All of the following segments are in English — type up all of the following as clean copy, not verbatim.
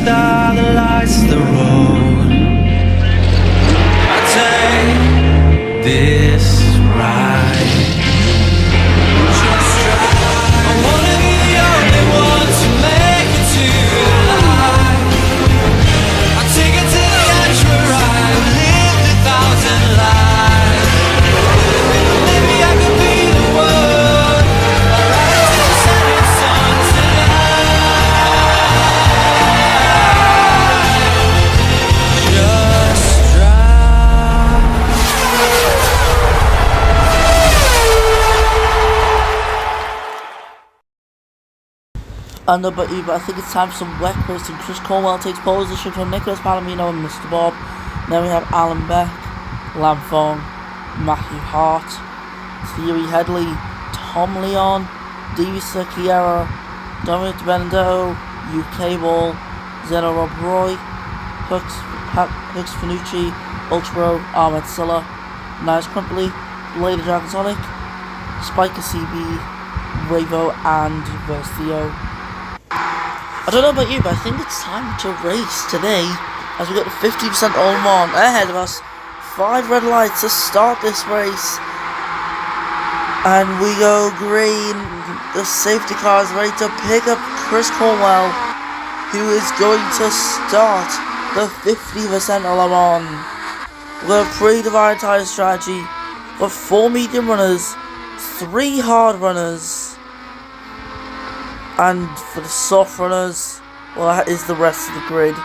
are the lights of the road. I take this ride. Just drive. I wanna be the only one to make it to the light. I take it to the edge where I've lived 1,000 lives. Maybe I could be the one. I'll ride to the setting sun tonight. Just drive. I don't know about you, but I think it's time for some WEC racing. Chris Cornwell takes pole position from Nicholas Palomino and Mr. Bob. Then we have Alan Beck, Lam Fong, Matthew Hart, Thierry Headley, Tom Leon, Davey Secchiera, Dominic Benedetto, UK Ball, Zeno Rob Roy, Hooks Fanucci, Ultro, Ahmed Silla, Nice Crumpley, Lady Dragonsonic, Spiker CB, Ravo, and Versio. I don't know about you, but I think it's time to race today, as we got the 50% on one ahead of us. 5 red lights to start this race, and we go green. The safety car is ready to pick up Chris Cornwell, who is going to start the 50% on Le Mans. We've got a pre-divided tyre strategy. We've got 4 medium runners, 3 hard runners, and for the soft runners, well, that is the rest of the grid.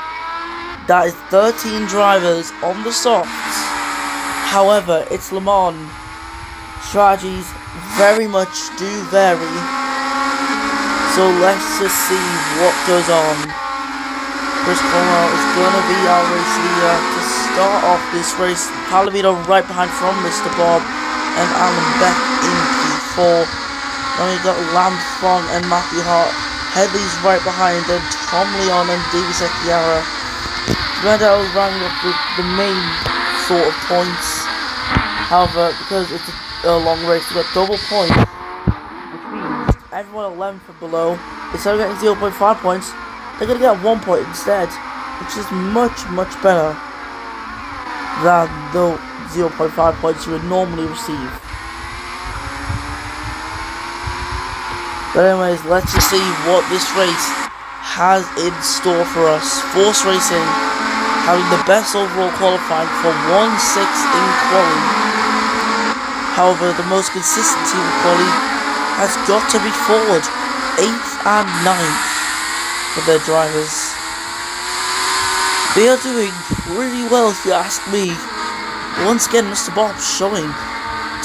That is 13 drivers on the softs. However, it's Le Mans. Strategies very much do vary. So let's just see what goes on. Chris Cornwell is going to be our race leader to start off this race. Palomino right behind from Mr. Bob, and Alan Beck in P4. Then we've got Lam Fong and Matthew Hart. Headley's right behind, then Tom Leon and Davey Secchiera. Benedetto running up the main sort of points. However, because it's a long race, we've got double points, which means everyone 11 from below, instead of getting 0.5 points, they're going to get 1 point instead, which is much better than the 0.5 points you would normally receive. But anyways, let's just see what this race has in store for us. Force Racing having the best overall qualifying for 1-6 in quali. However, the most consistent team in quali has got to be Ford, 8th and 9th for their drivers. They are doing pretty well if you ask me. Once again, Mr. Bob showing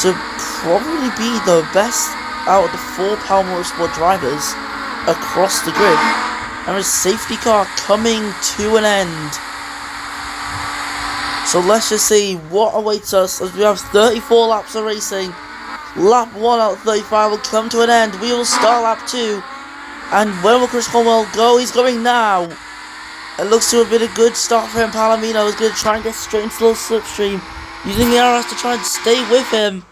to probably be the best out of the 4 Power Motorsport drivers across the grid, and his safety car coming to an end. So let's just see what awaits us as we have 34 laps of racing. Lap 1 out of 35 will come to an end. We will start lap 2, and where will Chris Cornwell go? He's going now. It looks to have been a good start for him. Palomino is going to try and get straight into the slipstream, using the RS to try and stay with him.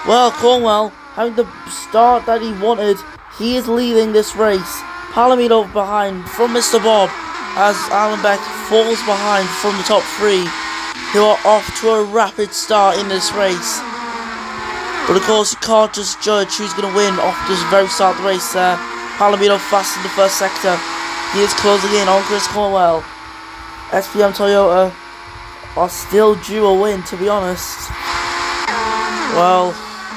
Well, Cornwell having the start that he wanted. He is leading this race. Palomino behind from Mr. Bob, as Alan Beck falls behind from the top 3, who are off to a rapid start in this race. But of course, you can't just judge who's going to win off this very start of the race there. Palomino fast in the first sector. He is closing in on Chris Cornwell. SPM Toyota are still due a win, to be honest. Well,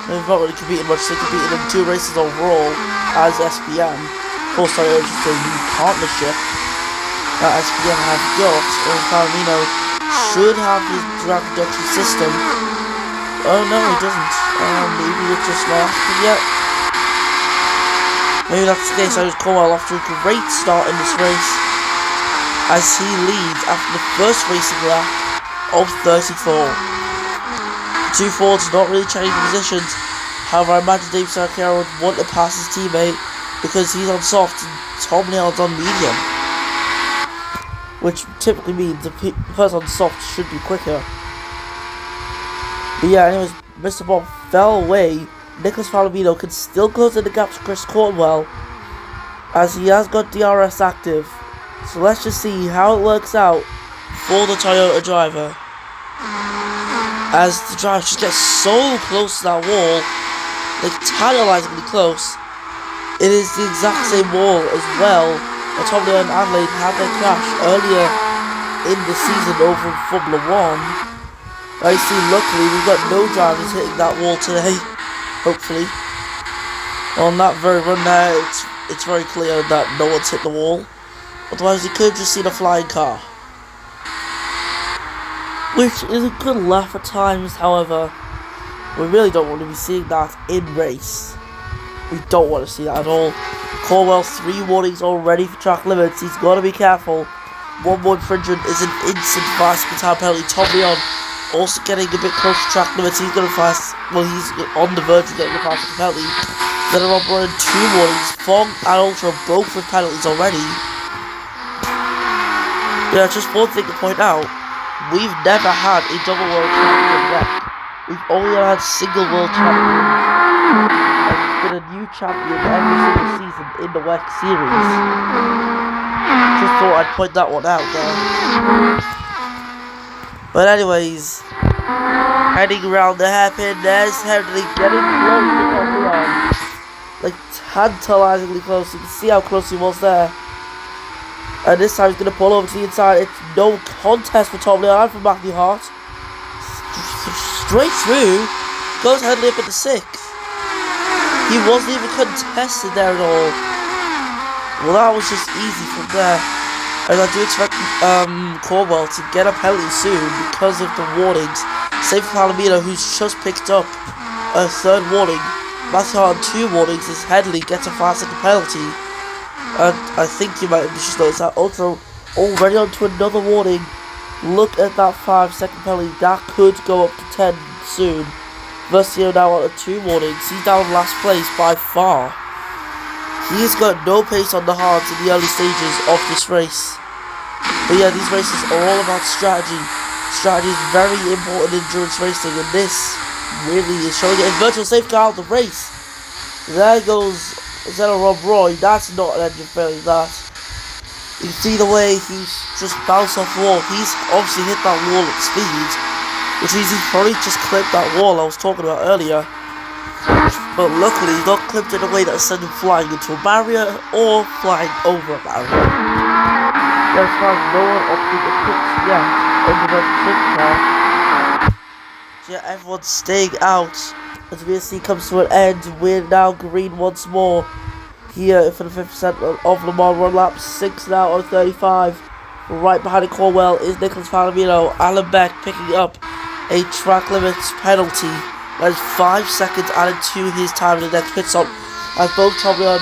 they've not really competed much. They competed in 2 races overall as SPM. Of course, Toyota is a new partnership that SPM have got. And Palomino should have his drag reduction system. Oh no, he doesn't. Maybe it's just not active yet. Maybe that's the case. I was Cornwell off to a great start in this race, as he leads after the first racing lap of 34. The 2 Fords not really changing positions. However, I imagine Dave Sarkar would want to pass his teammate because he's on soft and Tom Leon's on medium, which typically means the person on soft should be quicker. But yeah, anyways, Mr. Bob fell away. Nicholas Palomino can still close in the gap to Chris Cornwell, as he has got DRS active. So let's just see how it works out for the Toyota driver. As the driver just gets so close to that wall, like tantalizingly close. It is the exact same wall as well that Tom Leo and Adelaide had their crash earlier in the season over in Formula 1. I see, luckily we've got no drivers hitting that wall today, hopefully. On that very run there, it's very clear that no one's hit the wall. Otherwise you could have just seen a flying car. Which is a good laugh at times, however, we really don't want to be seeing that in race. We don't want to see that at all. Corwell, 3 warnings already for track limits. He's got to be careful. One more infringement is an instant bicycle time penalty. Tom Leon also getting a bit close to track limits. He's going to fast. Well, he's on the verge of getting a bicycle penalty. Then Rob Roy, 2 warnings. Fong and Ultra both with penalties already. Yeah, just one thing to point out. We've never had a double world champion yet. We've only had single world champion. And it's been a new champion every single season in the WEC series. Just thought I'd point that one out there. But anyways, heading around the hairpin, there's Henry getting close to Tom Leon. Like tantalizingly close. You can see how close he was there. And this time he's going to pull over to the inside. It's no contest for Tom Leon and for Matthew Hart. Straight through. Goes Henley up into 6th. He wasn't even contested there at all. Well, that was just easy from there. And I do expect Corwell to get a penalty soon because of the warnings. Same for Palomino, who's just picked up a 3rd warning. Matthew Hart on 2 warnings as Headley gets a 5-second penalty. And I think you might have just noticed that Ultra already onto another warning. Look at that 5-second penalty. That could go up to 10 soon. Versio now on 2 warnings. He's down last place by far. He's got no pace on the hards in the early stages of this race. But yeah, these races are all about strategy. Strategy is very important in endurance racing, and this really is showing it in virtual safety car of the race. There goes Zeno Rob Roy. That's not an engine failure, that. You can see the way he's just bounced off the wall. He's obviously hit that wall at speed, which means he's probably just clipped that wall I was talking about earlier. But luckily, he got clipped in a way that sent him flying into a barrier or flying over a barrier. As far as no one opted the pits yet in the virtual safety car. So yeah, everyone's staying out. As WEC comes to an end, we're now green once more here for the 50% of Le Mans run lap. 6 now on 35. Right behind Corwell is Nicholas Palomino. Alan Beck picking up a track limits penalty. That is 5 seconds added to his time in the next pit stop. As both Tom Leon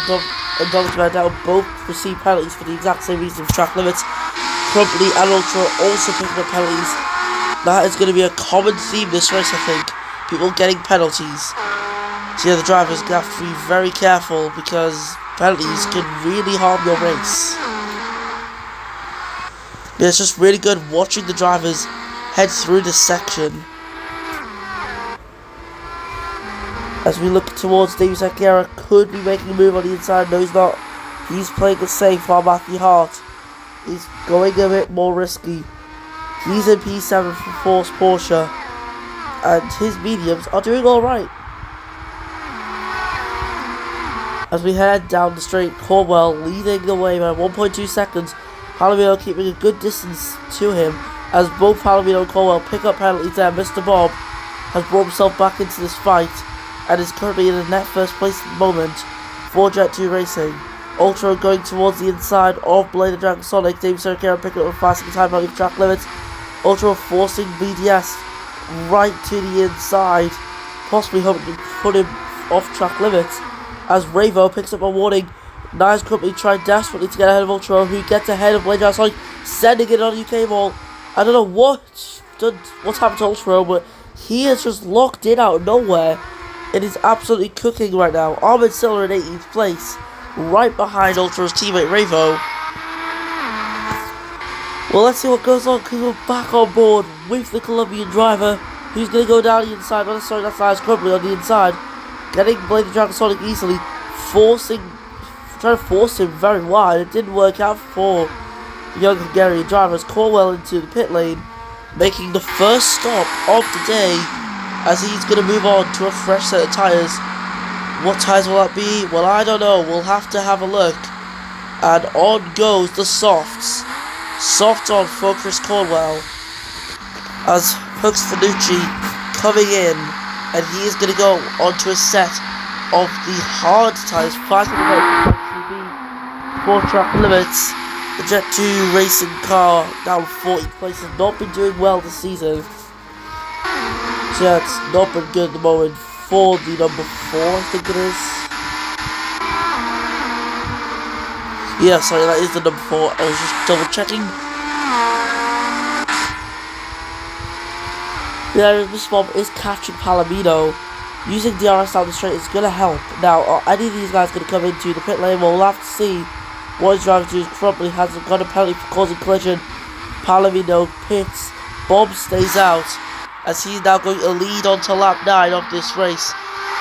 and Dominic Mandel both receive penalties for the exact same reason for track limits. Crumply and Ultra also picking up penalties. That is going to be a common theme this race, I think. People getting penalties. So yeah, the drivers have to be very careful because penalties can really harm your race. Yeah, it's just really good watching the drivers head through this section. As we look towards David Sakara, could be making a move on the inside. No, he's not. He's playing it safe while Matthew Hart is going a bit more risky. He's in P7 for Force Porsche, and his mediums are doing alright. As we head down the straight, Corwell leading the way by 1.2 seconds. Palomino keeping a good distance to him as both Palomino and Corwell pick up penalties there. Mr. Bob has brought himself back into this fight and is currently in a net first place at the moment for Jet 2 Racing. Ultra going towards the inside of Blade and Dragon Sonic. David Serracaro picking up a 5-second time penalty for track limits. Ultra forcing BDS right to the inside, possibly hoping to put him off track limits. As Ravo picks up a warning. Nice company tried desperately to get ahead of Ultra, who gets ahead of Blade Dragon Sonic, sending it on UK ball. I don't know what's happened to Ultra, but he is just locked in out of nowhere. It is absolutely cooking right now. Ahmed Siller in 18th place, right behind Ultra's teammate Ravo. Well, let's see what goes on, because we're back on board with the Colombian driver, who's going to go down the inside. Well, sorry, that's Nice Company on the inside, getting Blade Dragon Sonic easily, trying to force him very wide. It didn't work out for young Hungarian drivers Corwell into the pit lane, making the first stop of the day as he's going to move on to a fresh set of tyres. What tyres will that be? Well, I don't know. We'll have to have a look. And on goes the softs. Soft on for Chris Cornwell as Hooks Fanucci coming in, and he is going to go onto a set of the hard tyres, 5 4 track limits. The Jet 2 racing car down 40 places, not been doing well this season. So yeah, it's not been good at the moment for the number 4, I think it is. Yeah, sorry, that is the number 4. I was just double checking. Yeah, this mob is catching Palomino. Using DRS down the straight is going to help. Now, are any of these guys going to come into the pit lane? Well, we'll have to see. What his driver does probably hasn't got a penalty for causing collision. Palomino pits. Bob stays out as he's now going to lead on to lap 9 of this race.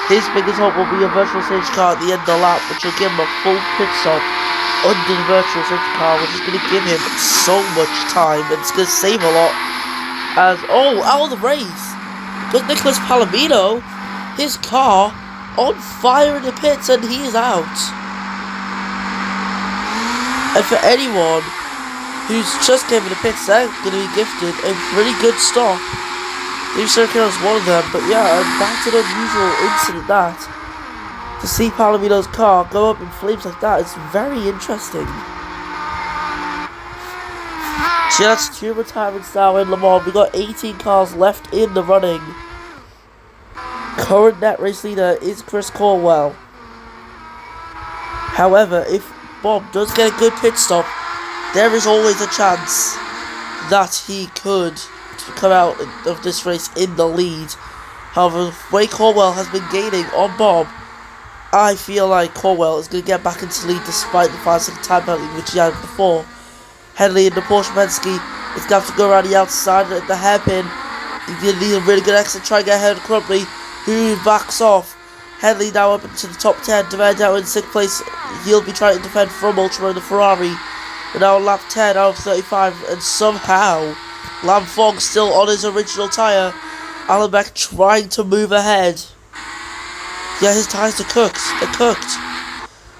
His biggest hope will be a virtual safety car at the end of the lap, which will give him a full pit stop under the virtual safety car, which is going to give him so much time, and it's going to save a lot. As, out of the race goes Nicholas Palomino, his car on fire in the pits, and he is out. And for anyone who's just came in the pits, they're going to be gifted a pretty good stop. Maybe Serrano was one of them, but yeah, that's an unusual incident that. To see Palomino's car go up in flames like that, it's very interesting. So yeah, that's 2 retirements now in Le Mans. We got 18 cars left in the running. Current net race leader is Chris Cornwell. However, if Bob does get a good pit stop, there is always a chance that he could come out of this race in the lead. However, the way Cornwell has been gaining on Bob, I feel like Cornwell is going to get back into the lead despite the 5-second time penalty which he had before. Headley into Porsche Penske is going to have to go around the outside at the hairpin. He's going to need a really good exit to try and get ahead of Crumpy, who backs off. Headley now up into the top 10, Demand out in 6th place. He'll be trying to defend from Ultra the Ferrari. We're now on lap 10 out of 35, and somehow Lam Fogg still on his original tyre. Alan Beck trying to move ahead. Yeah, his tyres are cooked. They're cooked.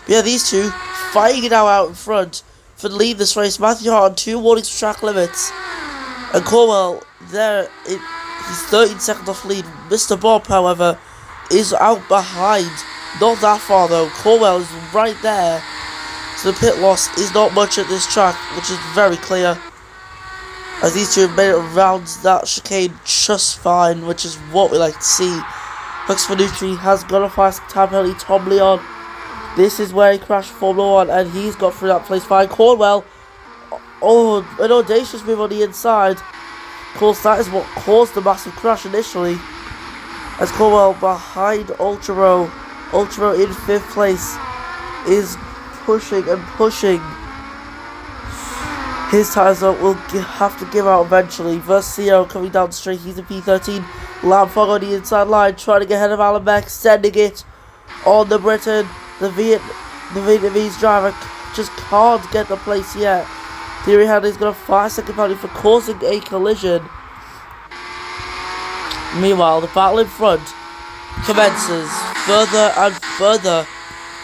But yeah, these two fighting it out in front for the lead this race. Matthew Hart on 2 warnings for track limits. And Cornwell there, he's 13 seconds off lead. Mr. Bob, however, is out behind. Not that far though. Cornwell is right there. So the pit loss is not much at this track, which is very clear. As these two have made it around that chicane just fine, which is what we like to see. Hux Fanucci has got a 5-second time penalty. Tom Leon, this is where he crashed Formula 1, and he's got through that place fine. Cornwell, an audacious move on the inside. Of course, that is what caused the massive crash initially. As Cornwell behind Ultra in 5th place is pushing and pushing. His tyres will have to give out eventually. Versio coming down the straight, he's in P13. Lam Fogg on the inside line, trying to get ahead of Alan Beck, sending it on the Britain. The Vietnamese driver just can't get the place yet. Thierry Henley's got a 5-second penalty for causing a collision. Meanwhile, the battle in front commences further and further.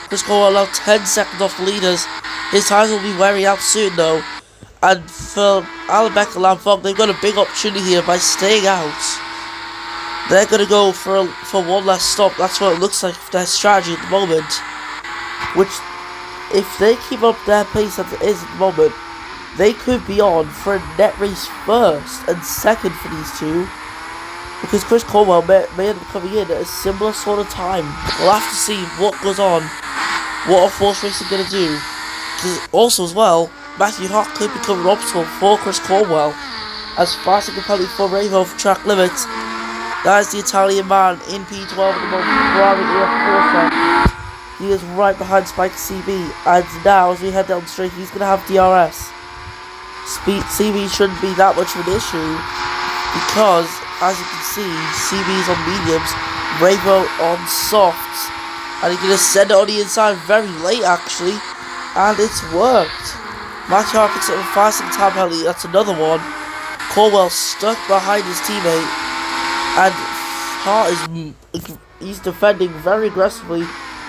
Chris Cornwell now 10 seconds off the leaders. His tyres will be wearing out soon though. And for Alan Beck and Lam Fogg, they've got a big opportunity here by staying out. They're going to go for one last stop. That's what it looks like for their strategy at the moment. Which, if they keep up their pace as it is at the moment, they could be on for a net race first and second for these two. Because Chris Cornwell may end up coming in at a similar sort of time. We'll have to see what goes on, what a force race is going to do. Because also as well, Matthew Hart could become an obstacle for Chris Cornwell, as 5-second penalty for Ravo for track limits. That is the Italian man in P12 at the moment, Ferrari EF4. He is right behind Spike CB, and now as we head down the straight, he's going to have DRS. CB shouldn't be that much of an issue, because as you can see, CB's on mediums, Ravo on softs, and he's going to send it on the inside very late actually, and it's worked. Matthew Hart picks up a 5-second time penalty. That's another one. Cornwell stuck behind his teammate, and Hart he's defending very aggressively.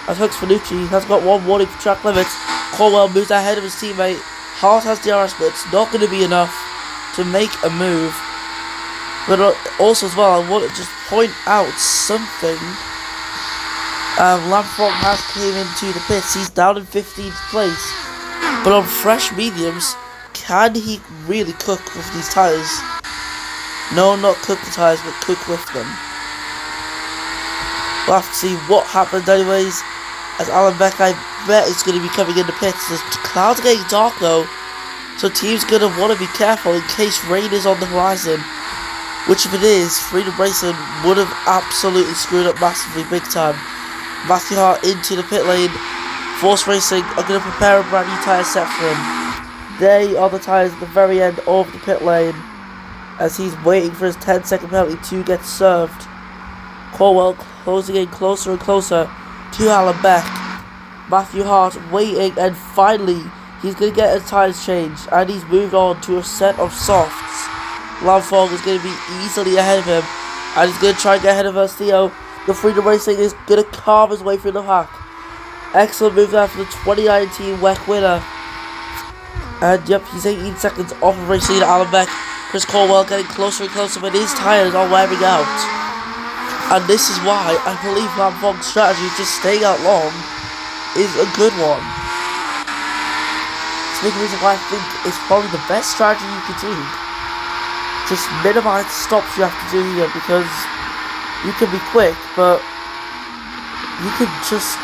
As Hooks Fanucci has got one warning for track limits. Cornwell moves ahead of his teammate. Hart has DRS, but it's not going to be enough to make a move. But also as well, I want to just point out something. Lampfog has came into the pits. He's down in 15th place. But on fresh mediums, can he really cook with these tyres? No, not cook the tyres, but cook with them. We'll have to see what happens anyways. As Alan Beck, I bet, is going to be coming in the pits. The clouds are getting dark though, so teams going to want to be careful in case rain is on the horizon. Which if it is, Freedom Racing would have absolutely screwed up massively big time. Matthew Hart into the pit lane. Force Racing are going to prepare a brand new tyre set for him. They are the tyres at the very end of the pit lane, as he's waiting for his 10-second penalty to get served. Cornwell closing in closer and closer to Alan Beck. Matthew Hart waiting, and finally he's going to get his tyres changed, and he's moved on to a set of softs. Lampfog is going to be easily ahead of him, and he's going to try and get ahead of Theo. The Freedom Racing is going to carve his way through the pack. Excellent move there for the 2019 WEC winner. And yep, he's 18 seconds off of race leader Alan Beck. Chris Cornwell getting closer and closer, but his tyres are wearing out. And this is why I believe Lampfog's strategy of just staying out long is a good one. It's a big reason why I think it's probably the best strategy you could do. Just minimize the stops you have to do here, because you can be quick, but you could just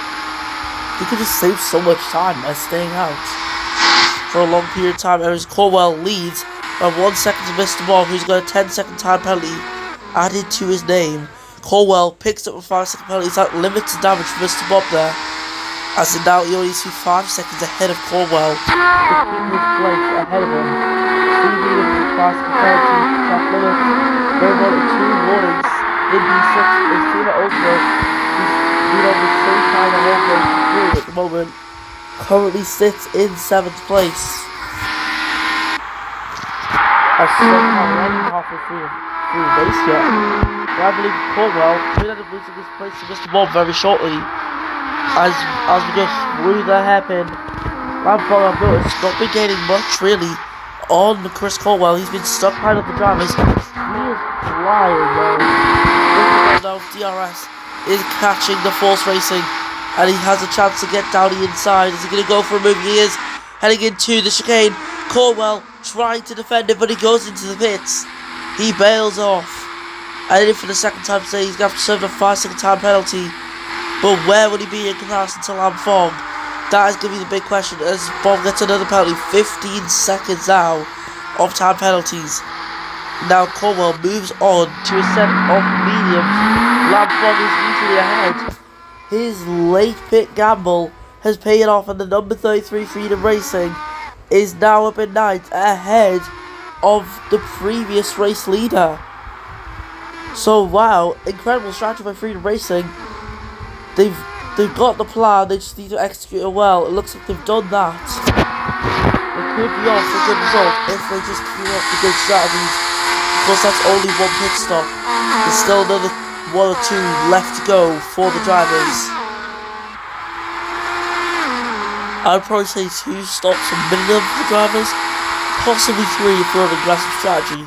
save so much time by staying out for a long period of time. Whereas Cornwell leads by 1 second to Mr. Bob, who's got a 10-second time penalty added to his name. Cornwell picks up a 5-second penalty. That limits the damage for Mr. Bob there, as in now he only needs to be 5 seconds ahead of Cornwell to keep his place ahead of him. Stevie with the 5-second penalty track limits. There were 2 warnings in P6. His team at Ultra, who's on the same time of all goes through at the moment, currently sits in 7th place. As somehow running halfway through the race yet. But I believe Cornwell could end up losing his place to Mr. Bob very shortly. As we go through the hairpin, Lampfog, I've noticed, not been gaining much really on Chris Cornwell. He's been stuck behind the drivers. He is flying though. Now DRS is catching the Force Racing, and he has a chance to get down the inside. Is he going to go for a move? He is heading into the chicane. Cornwell trying to defend it, but he goes into the pits. He bails off, and then for the second time today, he's going to have to serve a 5-second time penalty. But where will he be in comparison to Lampfog? That is going to be the big question, as Bob gets another penalty. 15 seconds now of time penalties. Now Cornwell moves on to a set of mediums. Lampfog is easily ahead. His late pit gamble has paid off, and the number 33 Freedom Racing is now up in 9th, ahead of the previous race leader. So wow, incredible strategy by Freedom Racing. They've got the plan, they just need to execute it well. It looks like they've done that. They could be off a good result if they just keep up the good strategies. Of course, that's only 1 pit stop. There's still another 1 or 2 left to go for the drivers. I'd probably say 2 stops a minimum for drivers, possibly 3 if you're on an aggressive strategy.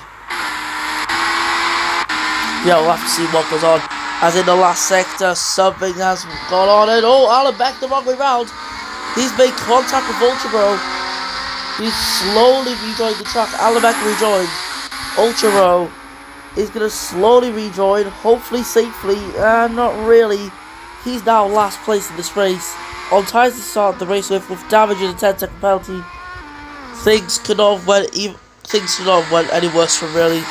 Yeah, we'll have to see what goes on. As in the last sector, something has gone on, and Alan Beck the wrong way round. He's made contact with Ultra Bro. He's slowly rejoined the track. Alan Beck rejoins. Ultra Bro is going to slowly rejoin, hopefully safely, not really. He's now last place in this race. On tyres to start the race with damage and a 10-second penalty. Things could not have went any worse for him, really.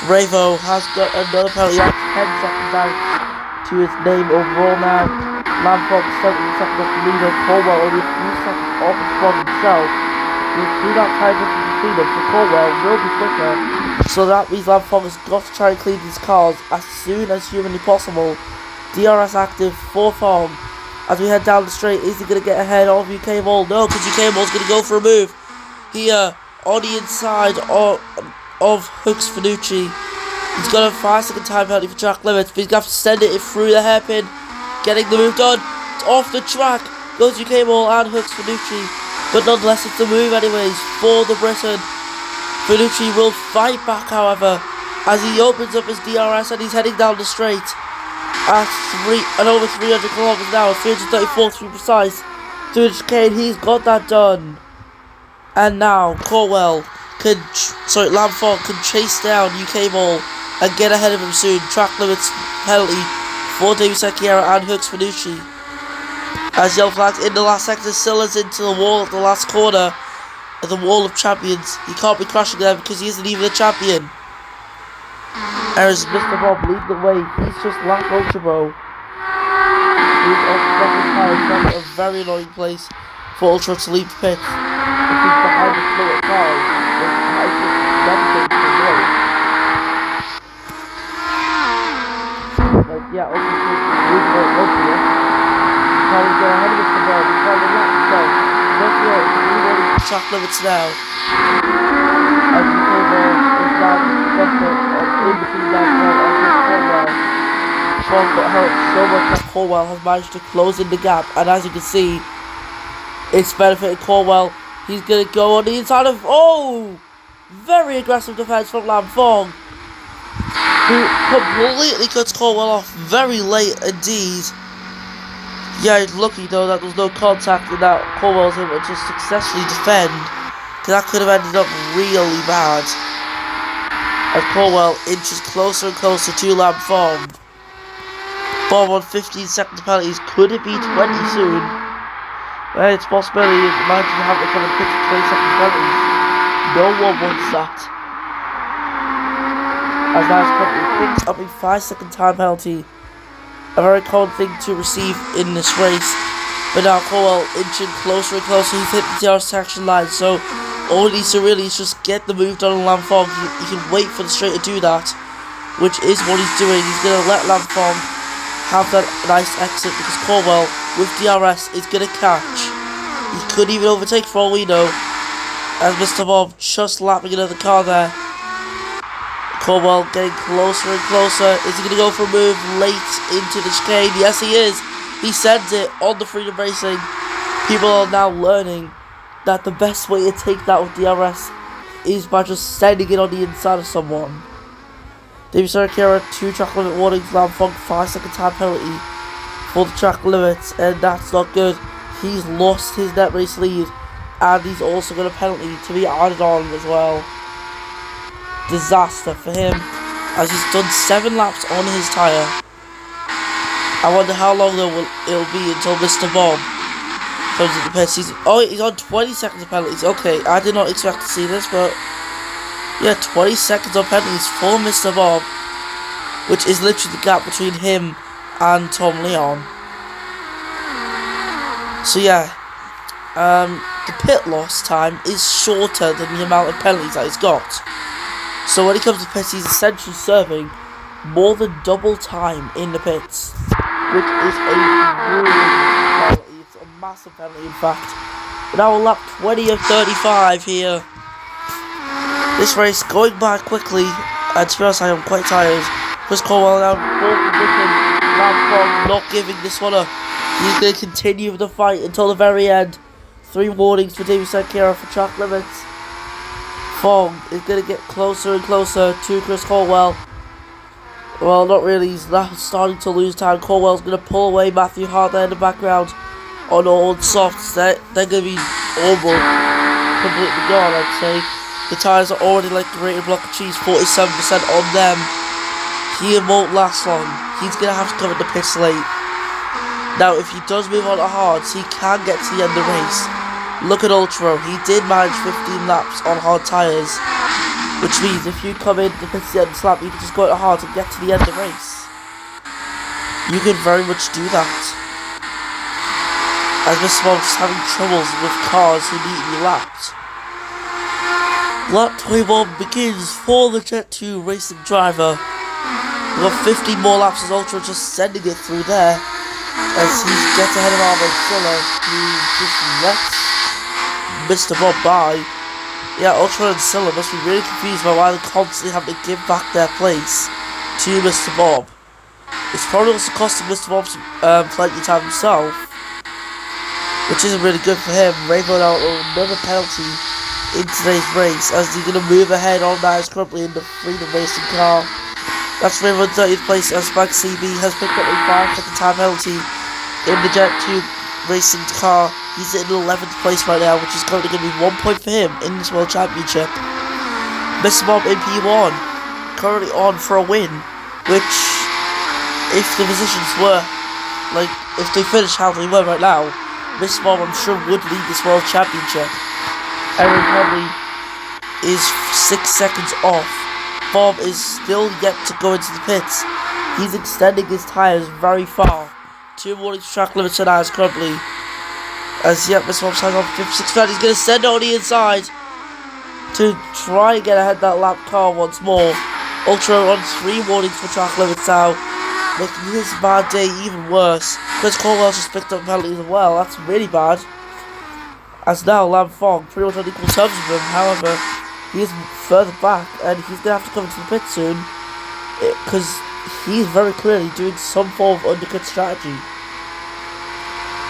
Ravo has got another penalty at 10 seconds down to his name overall now. Lampfog 7 seconds off the leader. Cornwell only a few seconds off from himself. With 3 lap time difference between them, so Cornwell will be quicker. So that means Lampfog has got to try and clean these cars as soon as humanly possible. DRS active, 4 farm. As we head down the straight, is he going to get ahead of UK Ball? No, because UK Ball's going to go for a move. here on the inside of Hooks Finucci. He's got a 5-second time penalty for track limits, but he's going to have to send it through the hairpin. Getting the move done. It's off the track. Goes UK Ball and Hooks Finucci. But nonetheless, it's the move anyways for the Briton. Finucci will fight back, however, as he opens up his DRS and he's heading down the straight at over 300 kilometers an hour, 334 to be precise. Through the chicane, he's got that done. And now Lamb Fong can chase down UK Ball and get ahead of him soon. Track limits penalty for WEC and Hooks Finucci. As yellow flags in the last sector, Silas into the wall at the last corner of the wall of champions. He can't be crashing there because he isn't even a champion. As Mr. Bob leads the way, he's just lap ultra bro. He's on second time, that's a very annoying place for Ultra to leave the pit. If he's behind the slower car, it's just devastating for him. Like, yeah, Ultra's moving right up here. Trying to get ahead of Mr. Bob, he's trying to lap himself. Don't feel it, he's running the track limits now. As you say, is down in between that and Sean got hurt so much that Corwell has managed to close in the gap, and as you can see, it's benefiting Corwell. He's going to go on the inside of... Oh! Very aggressive defense from Lam Fong, who completely cuts Corwell off very late indeed. Yeah, he's lucky though that there was no contact and that Corwell was able to just successfully defend, because that could have ended up really bad. As Corwell inches closer and closer to Lam Fong. Bob on 15 second penalties. Could it be 20 soon? Well, it's a possibility. Imagine you have to come and pitch 20 second penalties. No one wants that. As Nice Company picks up a 5-second time penalty. A very common thing to receive in this race. But now Corwell inching closer and closer. He's hit the DRS section line, so all he needs to really is just get the move done on Lam Fong. He can wait for the straight to do that, which is what he's doing. He's going to let Lam Fong have that nice exit because Corwell with DRS is going to catch. He could even overtake for all we know. As Mr. Bob just lapping another car there. Corwell getting closer and closer. Is he going to go for a move late into the chicane? Yes, he is. He sends it on the Freedom Racing. People are now learning that the best way to take that with DRS is by just sending it on the inside of someone. WEC 2 track limit warnings, Lam Fong 5-second time penalty for the track limits, and that's not good. He's lost his net race lead, and he's also got a penalty to be added on as well. Disaster for him, as he's done 7 laps on his tyre. I wonder how long it'll be until Mr. Bob comes in the pits. He's on 20 seconds of penalties. Okay, I did not expect to see this, but yeah, 20 seconds of penalties for Mr. Bob, which is literally the gap between him and Tom Leon. So yeah, the pit loss time is shorter than the amount of penalties that he's got. So when he comes to pits, he's essentially serving more than double time in the pits, which is a brilliant penalty. It's a massive penalty, in fact. But now on lap 20 of 35 here. This race going by quickly, and to be honest, I am quite tired. Chris Corwell now in 4th position. Lam Fong not giving this one up. He's going to continue the fight until the very end. 3 warnings for WEC for track limits. Fong is going to get closer and closer to Chris Corwell. Well, not really. He's now starting to lose time. Corwell's going to pull away Matthew Hart there in the background on all softs. They're going to be almost completely gone, I'd say. The tyres are already like a grated block of cheese, 47% on them. He won't last long. He's going to have to come in the pits late. Now, if he does move on to hards, he can get to the end of the race. Look at Ultra. He did manage 15 laps on hard tyres, which means if you come in the pits at the end of the lap, you can just go to hards and get to the end of the race. You can very much do that. As Mr. Bob's having troubles with cars who need to be lapped. Lap 21 begins for the Jet 2 racing driver. We've got 15 more laps as Ultra just sending it through there. As he gets ahead of Armand Silla, who just lets Mr. Bob by. Yeah, Ultra and Scylla must be really confused by why they constantly have to give back their place to Mr. Bob. It's probably also costing Mr. Bob some plenty of time himself, which isn't really good for him. Rainbow out another penalty in today's race as he's going to move ahead all night currently in the Freedom Racing car. That's Rainbow in 30th place as Spike CB has picked up a 5-second time penalty in the Jet 2 Racing car. He's in 11th place right now, which is currently going to be 1 point for him in this World Championship. Mr. Bob in P1, currently on for a win, which, if the positions were, like, if they finished how they were right now, Mr. Bob, I'm sure, would lead this World Championship. Aaron Henry is 6 seconds off. Bob is still yet to go into the pits. He's extending his tyres very far. 2 warnings track limits and hours currently. As yet, Mr. Bob's on 56 round. He's going to send it on the inside to try and get ahead of that lap car once more. Ultra on 3 warnings for track limits now, making his bad day even worse. Chris Corwell just picked up penalties as well. That's really bad. As now, Lam Fong pretty much on equal terms with him. However, he is further back and he's going to have to come into the pit soon because he's very clearly doing some form of undercut strategy.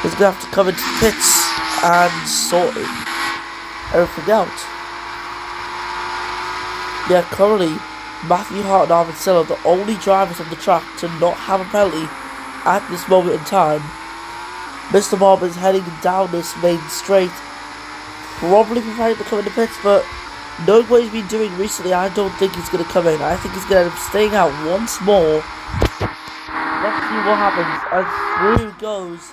He's going to have to come into the pits and sort everything out. Yeah, currently, Matthew Hart and Arvid Silla are the only drivers on the track to not have a penalty at this moment in time. Mr. Bob is heading down this main straight, probably preparing to come in the pits, but knowing what he's been doing recently, I don't think he's going to come in. I think he's going to end up staying out once more. Let's see what happens as through goes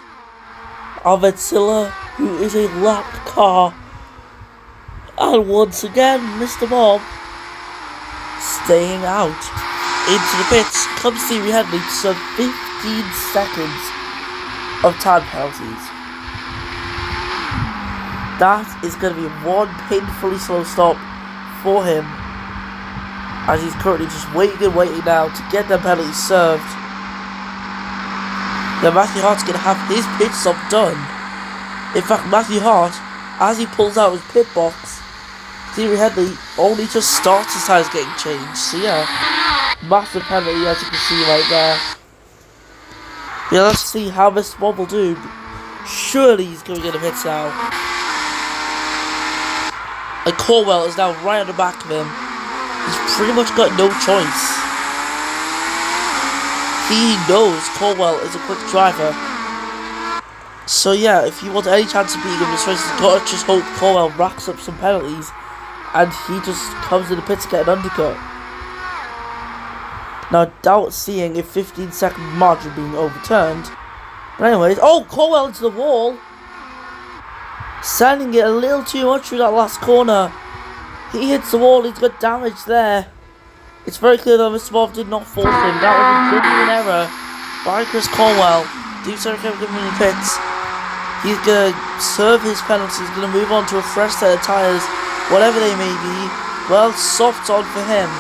Avetsilla, who is a lapped car. And once again, Mr. Bob staying out. Into the pits comes Stevie Headley to serve 15 seconds of time penalties. That is going to be one painfully slow stop for him, as he's currently just waiting and waiting now to get them penalties served. Now Matthew Hart's going to have his pit stop done. In fact, Matthew Hart, as he pulls out his pit box, Stevie Headley only just starts his tyres getting changed. So yeah, massive penalty as you can see right there. Yeah, let's see how Mr. Bob will do. Surely he's going to get a pit now. And Corwell is now right on the back of him. He's pretty much got no choice. He knows Corwell is a quick driver. So yeah, if you want any chance of beating him in this race, you've got to just hope Corwell racks up some penalties and he just comes in the pit to get an undercut. Now I doubt seeing a 15-second margin being overturned. But anyways, oh, Corwell into the wall. Sending it a little too much through that last corner. He hits the wall, he's got damage there. It's very clear that Mr. Bob did not fault him. That was a genuine error by Chris Corwell. Deep Sarah kept him in the pits. He's going to serve his penalty. He's going to move on to a fresh set of tyres, whatever they may be. Well, soft on for him.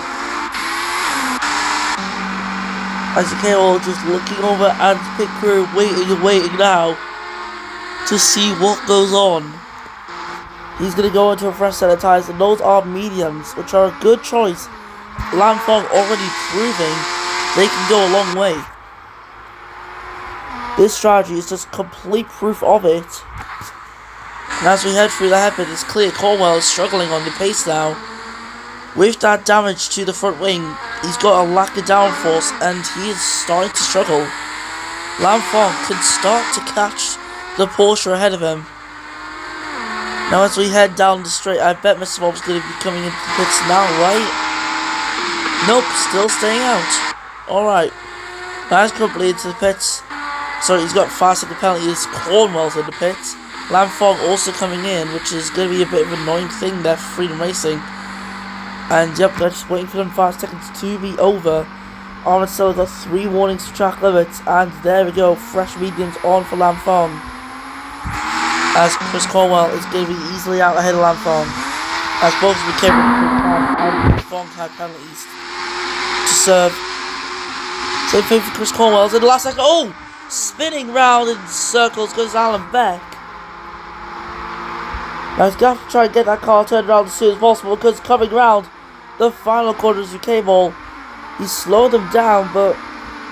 As the KO just looking over at the pit crew, waiting and waiting now to see what goes on. He's going to go into a fresh set of tyres, and those are mediums, which are a good choice. Lam Fong already proving they can go a long way. This strategy is just complete proof of it. And as we head through the hairpin, it's clear Corwell is struggling on the pace now. With that damage to the front wing, he's got a lack of downforce and he is starting to struggle. Lam Fong can start to catch the Porsche ahead of him. Now as we head down the straight, I bet Mr. Bob's going to be coming into the pits now, right? Nope, still staying out. Alright. Now he's currently into the pits. Sorry, he's got 5-second penalties. Cornwell's in the pits. Lam Fong also coming in, which is going to be a bit of an annoying thing there for Freedom Racing. And yep, they're just waiting for them 5 seconds to be over. Arvid still got 3 warnings for track limits, and there we go, fresh mediums on for Lam Fong. As Chris Corwell is going to be easily out ahead of Lam Fong, as both of the Cameron and Lam Fong had penalties to serve. Same thing for Chris Corwell in the last second. Oh! Spinning round in circles goes Alan Beck. Now he's going to have to try and get that car turned around as soon as possible, because coming round the final corners of Cable, he slowed them down, but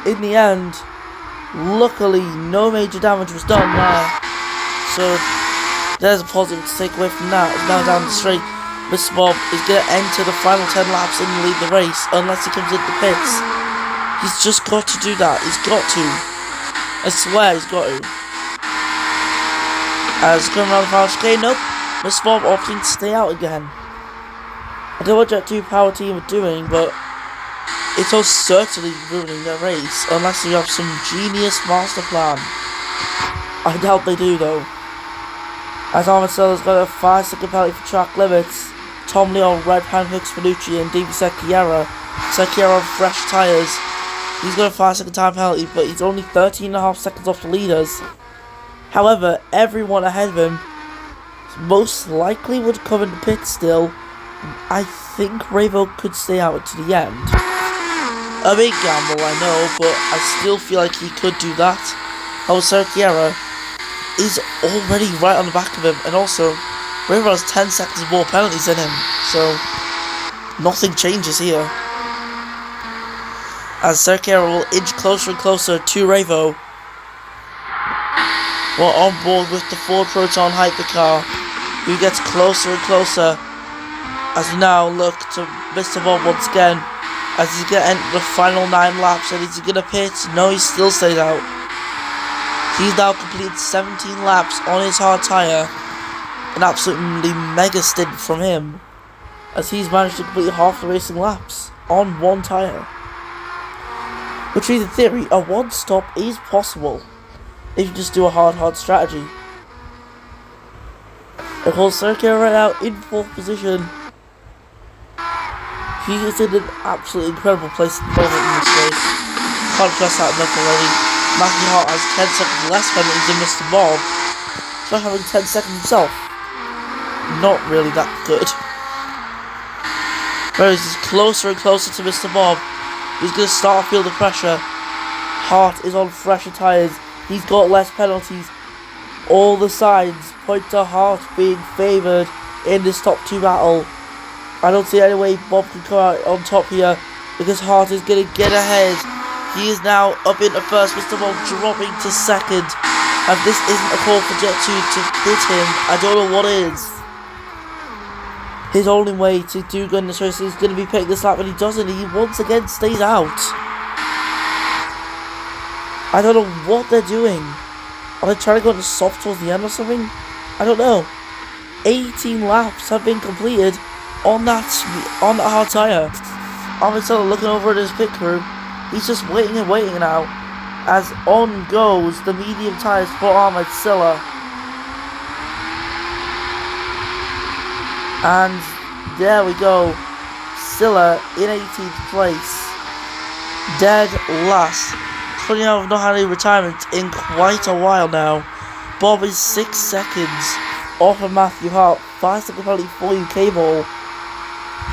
in the end, luckily, no major damage was done there. So there's a positive to take away from that. Now down the straight, Mr. Bob is going to enter the final 10 laps and lead the race, unless he comes into the pits. He's just got to do that. He's got to. I swear he's got to. As coming around the final chicane, nope. Mr. Bob opting to stay out again. I don't know what Jet 2 Power Team are doing, but it's all certainly ruining their race, unless you have some genius master plan. I doubt they do though. As Armacella's got a 5-second penalty for track limits, Tom Leon, Red Pan, Hooks, Panucci and Davey Secchiera on fresh tyres. He's got a 5-second time penalty, but he's only 13.5 seconds off the leaders. However, everyone ahead of him most likely would come in the pit still. I think Ravo could stay out to the end. A big gamble, I know, but I still feel like he could do that. However, Secchiera is already right on the back of him, and also Ravo has 10 seconds more penalties than him, so nothing changes here. As Secchiera will inch closer and closer to Ravo, while on board with the Ford Proton hypercar, who gets closer and closer as we now look to Mr. Bob once again, as he's going to enter the final 9 laps. And is he going to pit? No, he still stays out. He's now completed 17 laps on his hard tyre, an absolutely mega stint from him, as he's managed to complete half the racing laps on one tyre. Which means in theory, a one stop is possible if you just do a hard strategy. Of course, Sergio right now in 4th position. He is in an absolutely incredible place at the moment in this race. Can't stress that enough already. Matthew Hart has 10 seconds less penalties than Mr. Bob, despite having 10 seconds himself. Not really that good. Whereas he's closer and closer to Mr. Bob, who's going to start to feel the pressure. Hart is on fresher tyres. He's got less penalties. All the signs point to Hart being favoured in this top 2 battle. I don't see any way Bob can come out on top here, because Hart is going to get ahead. He is now up into first, Mr. Bob dropping to second. And this isn't a call for Jet 2 to hit him. I don't know what is. His only way to do good in this race is going to be picking this lap, but he doesn't. He once again stays out. I don't know what they're doing. Are they trying to go into soft towards the end or something? I don't know. 18 laps have been completed on that hard tyre. Armistella looking over at his pit crew. He's just waiting and waiting now, as on goes the medium tyres for Armistella. And there we go. Silla in 18th place. Dead last. Funny enough, I've not had any retirement in quite a while now. Bob is 6 seconds off of Matthew Hart. 5-second penalty for you, Cable,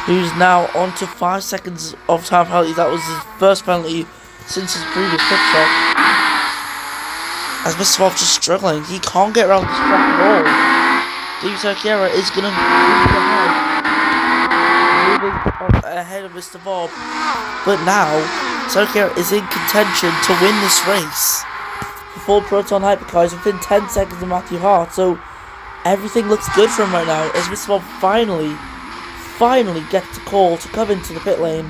who's now on to 5 seconds of time penalty. That was his first penalty since his previous pit stop. As Mr. Bob's just struggling. He can't get around this track at all. Davey Secchiera is going to move ahead of Mr. Bob. But now, Secchiera is in contention to win this race. The Ford Proton Hypercar is within 10 seconds of Matthew Hart, so everything looks good for him right now, as Mr. Bob finally gets a call to come into the pit lane.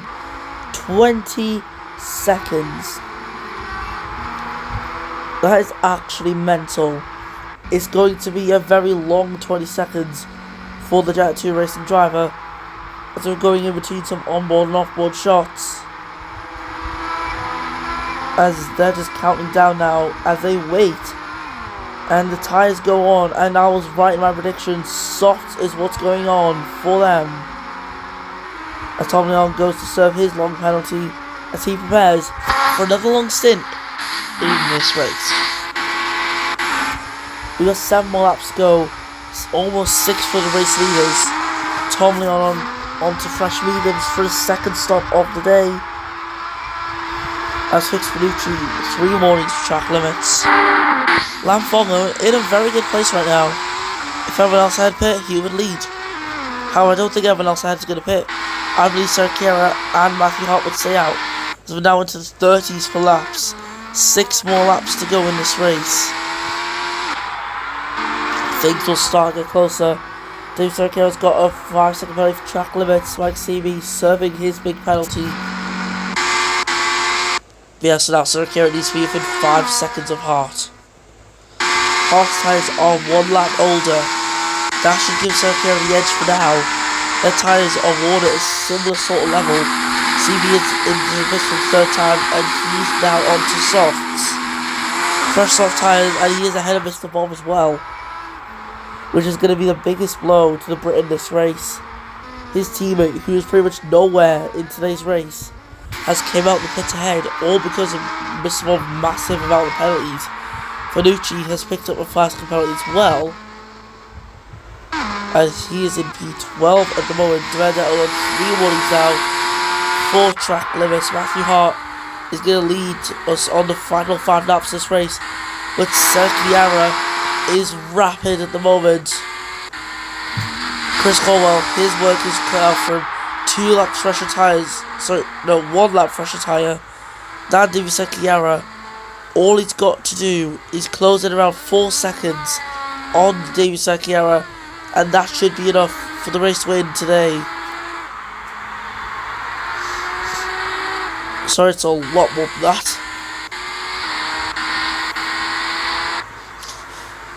20 seconds. That is actually mental. It's going to be a very long 20 seconds for the Jet 2 racing driver, as we're going in between some onboard and offboard shots, as they're just counting down now as they wait, and the tyres go on. And I was right in my prediction. Soft is what's going on for them, as Tom Leon goes to serve his long penalty as he prepares for another long stint in this race. We got 7 more laps to go. It's almost 6 for the race leaders. Tom Leon onto fresh mediums for his second stop of the day, as Hicks Panucci 3 warnings for track limits. Lamfongo in a very good place right now. If if everyone else had pit, he would lead. However, I don't think everyone else had to go to pit. I believe Sergio and Matthew Hart would stay out. So we're now into the 30s for laps. 6 more laps to go in this race. Things will start to get closer. Dave Sergio's got a 5-second penalty for track limits. WEC serving his big penalty. Yeah, so now Sergio needs to be within 5 seconds of Hart. Hart's tyres are 1 lap older. That should give Sergio the edge for now. Their tyres are worn at a similar sort of level. CB is in the mix for the 3rd time and he's now onto softs. Fresh soft tyres, and he is ahead of Mr. Bob as well, which is going to be the biggest blow to the Brit in this race. His teammate, who is pretty much nowhere in today's race, has came out the pit ahead, all because of Mr. Bob's massive amount of penalties. Fanucci has picked up a 5-second penalty as well, as he is in P12 at the moment. Vendetta on 3 warnings now, 4 track limits. Matthew Hart is going to lead us on the final 5 laps of this race, but Sergio is rapid at the moment. Chris Colwell, his work is cut out from 2 lap fresher tyres. Sorry, no, 1 lap fresher tyre. Dan David Sergio, all he's got to do is close in around 4 seconds on David Sergio, and that should be enough for the race win today. Sorry, it's a lot more than that.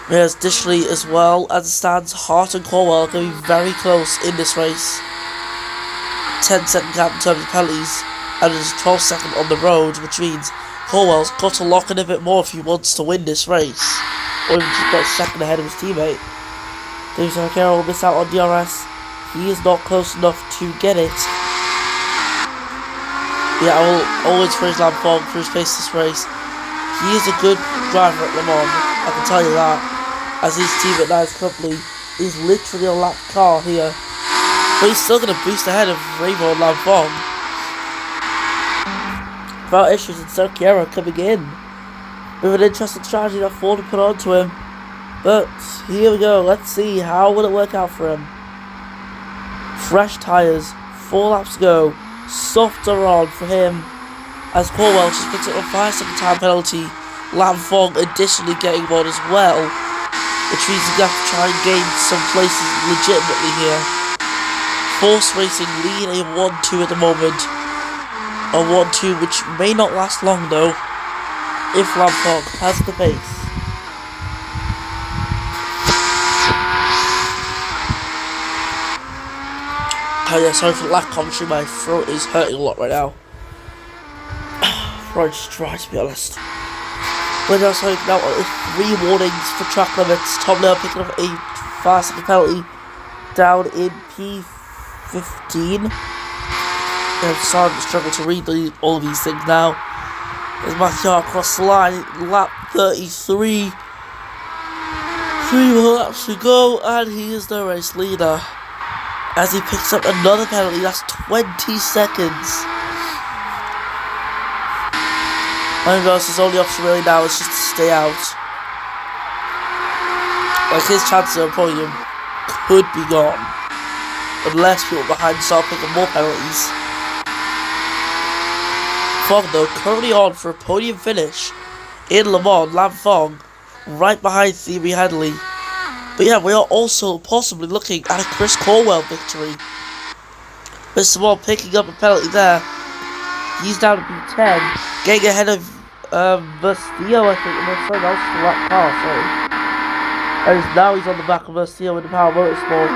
Whereas additionally, as well as it stands, Hart and Colwell are going to be very close in this race. 10-second gap in terms of penalties, and there's 12-second on the road, which means Colwell's got to lock in a bit more if he wants to win this race, or even just get second ahead of his teammate. David Sergio will miss out on DRS. He is not close enough to get it. Yeah, I will always praise Lampard for his pace this race. He is a good driver at Le Mans, I can tell you that, as his team at Nice Company is literally a lap car here. But he's still going to boost ahead of Rainbow and Lampard. Without issues, and Sergio coming in with an interesting strategy that Ford put onto him. But here we go, let's see, how will it work out for him? Fresh tyres, 4 laps to go, softs are on for him, as Colwell just picks up a 5-second time penalty. Lamfong additionally getting one as well, which means he's going to have to try and gain some places legitimately here. Force Racing lead a 1-2 at the moment, a 1-2 which may not last long though, if Lamfong has the pace. Oh yeah, sorry for the lack of commentary, my throat is hurting a lot right now. Throat just dry, to be honest. We're now sorry now on 3 warnings for track limits. Tom Nail picking up a 5-second penalty down in P15. I'm starting to struggle to read all of these things now. As Matthew Hart across the line, lap 33. 3 more laps to go, and he is the race leader. As he picks up another penalty, that's 20 seconds. And his only option really now is just to stay out. Like, his chances of a podium could be gone, unless people behind start picking more penalties. Fong though, currently on for a podium finish in Le Mans. Lam Fong right behind Thierry Hadley. But yeah, we are also possibly looking at a Chris Colwell victory. Mr. Wall picking up a penalty there. He's down to P10, getting ahead of Vestillo, I think. No, sorry, that was the right car, sorry. And now he's on the back of Vestillo in the Power Motorsport.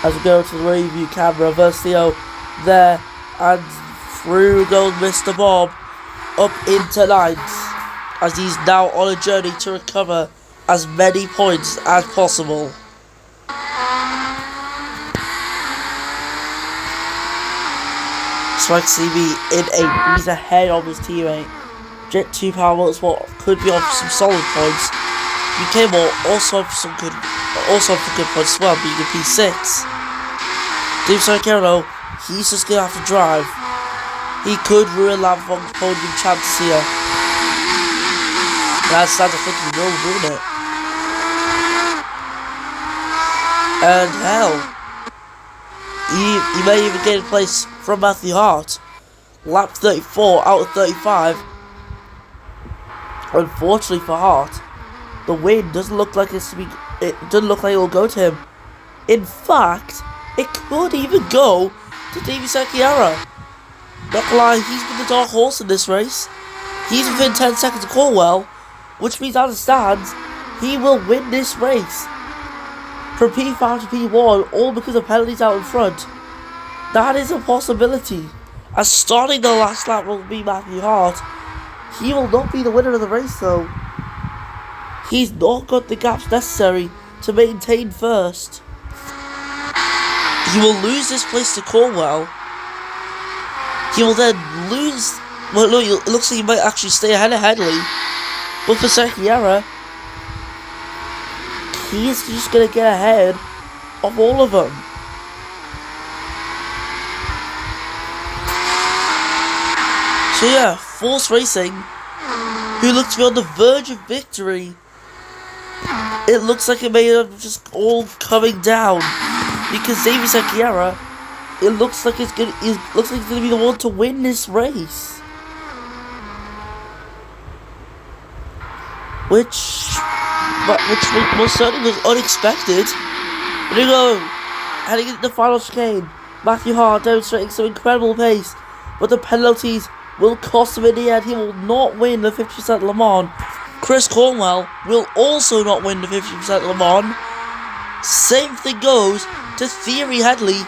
As we go to the rear view camera, Vestillo there, and through goes Mr. Bob up into 9th, as he's now on a journey to recover as many points as possible. Strike CB in 8th, he's ahead of his teammate. Jet 2 Power Motorsport could be on for some solid points. UK More also for good points as well, being in P6. Dave Sergio, he's just gonna have to drive. He could ruin Lamfong's podium chances here. And as stands, I think he will ruin it. And hell, he may even gain a place from Matthew Hart. Lap 34 out of 35. Unfortunately for Hart, the win doesn't look like it doesn't look like it will go to him. In fact, it could even go to Davy Sakiara. Not gonna lie, he's been the dark horse in this race. He's within 10 seconds of Cornwell, which means as it stands, he will win this race. From P5 to P1, all because of penalties out in front. That is a possibility. As starting the last lap will be Matthew Hart, he will not be the winner of the race though. He's not got the gaps necessary to maintain first. He will lose this place to Cornwell. He will then lose. Well, no, it looks like he might actually stay ahead of Headley. But for Sakiara, he's just going to get ahead of all of them. So yeah, Force Racing, who looked to be on the verge of victory, it looks like it may have just all coming down. Because Davy Sakiara, it looks like he's gonna be the one to win this race. Which most certainly was unexpected. There you go, heading into the final chicane. Matthew Hart demonstrating some incredible pace, but the penalties will cost him in the end. He will not win the 50% Le Mans. Chris Cornwell will also not win the 50% Le Mans. Same thing goes to Thierry Headley,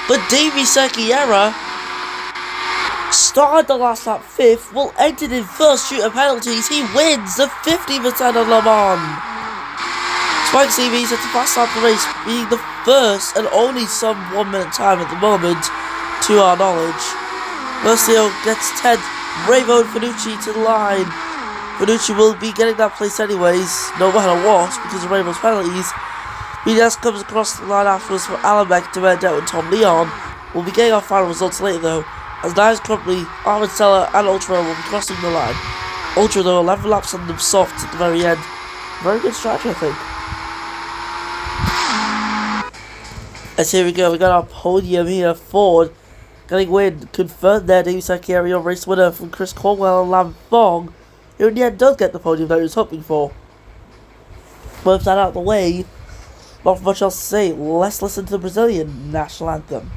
but Davy Sakiara started the last lap 5th, will enter in first due to penalties. He wins the 50% of Le Mans. Spike CV set to fast lap the race, being the first and only sub 1 minute time at the moment, to our knowledge. Mercio gets 10th, Bravo and Finucci to the line. Finucci will be getting that place anyways, no matter what, because of Bravo's penalties. BDS comes across the line afterwards for Allenbeck, Demendet and Tom Leon. We'll be getting our final results later though, as Nice Company, Armin Seller and Ultra will be crossing the line. Ultra though, 11 laps on them soft at the very end. Very good strategy, I think. As here we go, we got our podium here. Ford getting win, confirmed there. Davy Sakiara, race winner from Chris Cornwell and Lam Fong, who in the end does get the podium that he was hoping for. But with that out of the way, not much else to say. Let's listen to the Brazilian national anthem.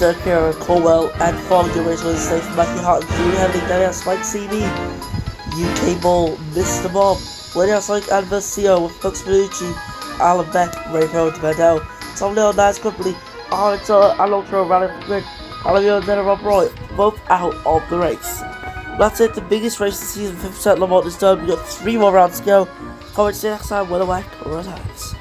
Sakiara, Cornwell and Fong, your race winners stay for Matthew Hart and Thierry Headley. Daniel Spike CV, UK Ball, Mr. Bob, Daniel Spike and Versio with Hooks Finucci, Alan Beck, Rainbow, Demendet, Tom Leon, Nice Company, Arlington and Ultra Rally Grid, Alavio and Rob Roy, both out of the race. That's it, the biggest race this season, 50% Le Mans is done. We've got 3 more rounds to go. Comment next time, WEC, Red Eyes.